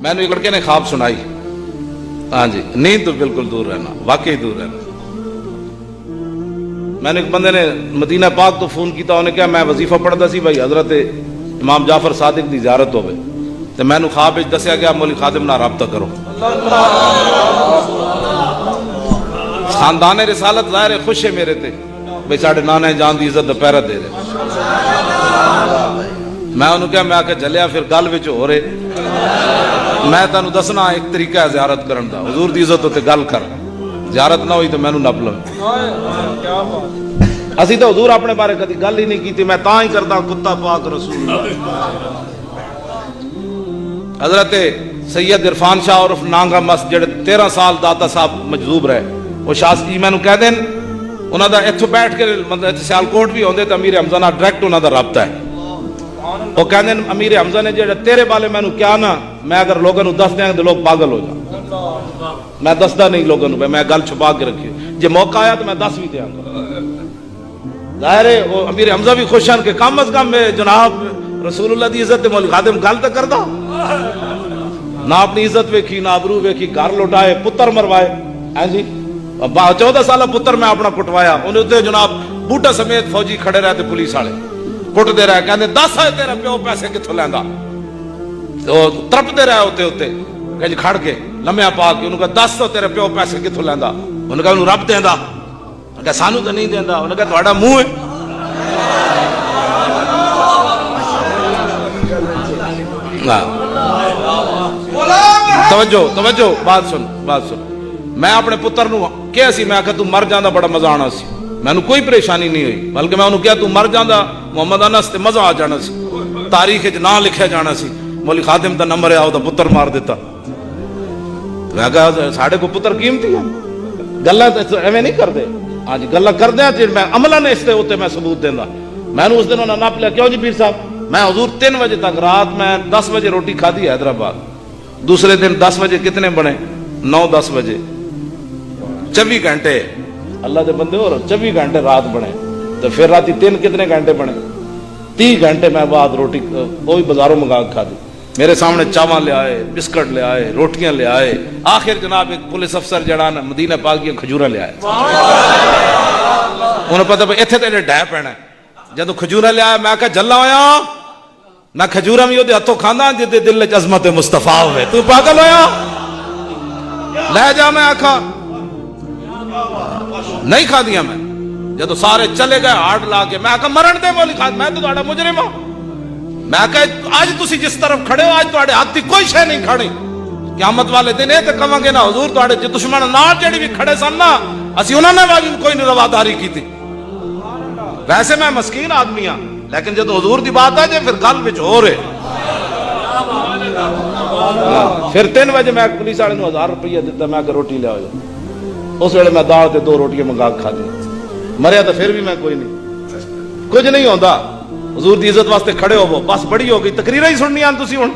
میں نے ایک لڑکے نے خواب سنائی. ہاں جی, نیند تو بالکل دور رہنا, واقعی دور رہنا. میں نے ایک بندے نے مدینہ پاک تو فون کیتا, انہیں کہا میں وظیفہ پڑھتا سی بھائی حضرت امام جعفر صادق دی زیارت ہوئے, تو میں نے خواب دسیا گیا مولوی خادم نہ رابطہ کرو. خاندان رسالت ظاہر ہے خوش ہے میرے تے بھائی ساڑھے نانے جان دی عزت دوپہرہ دے رہے. میں انہوں کہا, میں آ کے جلیا پھر گل وچ ہو رہے. میں تینوں دسنا ایک طریقہ ہے زیارت کرن دا, حضور دی عزت ہوتے گل کر, زیارت نہ ہوئی تو میں نپ لوں. اسی تو حضور اپنے بارے کدی گل ہی نہیں کی, میں تاں ہی کرتا کتا پاک رسول اللہ. حضرت سید عرفان شاہ عرف نانگا مست جڑے 13 سال داتا صاحب مجذوب رہے, وہ شاہ جی میں کہہ دین انہوں دا اتھو بیٹھ کے مطلب سیالکوٹ بھی ہوندے تو امیر حمزہ نہ ڈائریکٹ انہوں دا رابطہ ہے. وہ کہہ دین امیر حمزہ نے جڑے تیرے بالے میں کیا نا, میں اگر لوگوں نے دس دیں تو لوگ پاگل ہو جائیں. میں دستا نہیں لوگوں نے, میں گل چھپا کے رکھی, جی موقع آیا تو میں دس بھی دیا گا. ظاہر ہے وہ امیر حمزہ بھی خوش ہیں کہ کم از کم جناب رسول اللہ دی عزت مولوی خادم گل تو کردا. نہ اپنی عزت ویکھی, نہ ابرو ویکھی, گھر لوٹائے, پتر مروائے. ہاں جی 14 سالہ پتر میں اپنا کٹوایا, انہیں اتنے جناب بوٹا سمیت فوجی کھڑے رہتے, پولیس والے کٹ دے رہے, کہتے 10 ہے تیرا پیو پیسے کتوں لیندا. تو ترپ دے رہے ہوتے ہوتے کہ کھڑ کے لمیا پا کے انہوں کہا 10 تو تیرے پیو پیسے کتوں لیندا. انہوں کہا انہوں رب دیندا, انہوں کہا سانو تو نہیں دیندا. انہوں کہا تہاڈا منہ ہے. توجہ بات سن. میں اپنے پتر نو کیا سی, میں کہا تو مر جاندہ بڑا مزہ آنا سی, میں نے کوئی پریشانی نہیں ہوئی, بلکہ میں انہوں کیا تو مر جاندہ محمد انس تے مزہ آ جانا سی, تاریخ نہ لکھیا جانا سی. مولوی خادم دا نمبر آؤ تو پتر مار دیتا. میں کہا ساڑھے کو پتر قیمتی ہے, گلہ تو ایویں نہیں کر دے. ہاں جی گلہ کر دیں میں عملہ نے اس تے ہوتے میں ثبوت دینا. میں نے اس دن انہوں نے ناپ لیا, کیوں جی پیر صاحب, میں حضور 3 بجے تک, رات میں 10 بجے روٹی کھا دی حیدرآباد, دوسرے دن 10 بجے کتنے بنے, 9-10 بجے, 24 گھنٹے اللہ دے بندے ہو رہے, 24 گھنٹے رات بنے. تو پھر راتی 3 کتنے گھنٹے بنے, 30 گھنٹے میں بعد روٹی وہی بازاروں منگا کھا دی. میرے سامنے چاول لے آئے, بسکٹ لے آئے, روٹیاں لے آئے. آخر جناب ایک پولیس افسر جڑا نا مدینہ پاک کی کھجورا لے آئے. انہوں پتا بھائی اتنے تیرے ڈہ پینا. جدو کھجورا لے آیا میں کہا جلا ہویا, میں کھجورا بھی وہ ہاتھوں کھانا جی دل عظمت مصطفیٰ ہوئے, تو پاگل ہویا لے جا. میں آخا نہیں کھا دیا. میں جدو سارے چلے گئے ہارڈ لا کے, میں آخا مرن دے مولوی خادم, میں تو تہاڈا مجرم ہوں. میں کہا آج تسی جس طرف کھڑے ہو, آج تہاڈے ہاتھ دی کوئی شے نہیں کھڑی. قیامت والے دن یہ تو کہاں گے نا حضور تہاڈے جو دشمن نال جڑی بھی کھڑے سن نا, اسی انہوں نے بھی کوئی نہیں رواداری کی تھی. ویسے میں مسکین آدمی ہاں, لیکن جب حضور دی بات آئے پھر گل وچ ہو رہے. پھر 3 بجے میں پولیس والے 1000 روپیہ دیتا, میں کہ روٹی لے آؤ. اس ویلے میں دال تے 2 روٹیاں منگا کھا دی. مریا تو پھر بھی میں کوئی نہیں, کچھ نہیں ہوتا. حضور دی عزت واسطے کھڑے ہو, بس بڑی ہو گئی, تقریریں ہی سننی آن تسی ہن.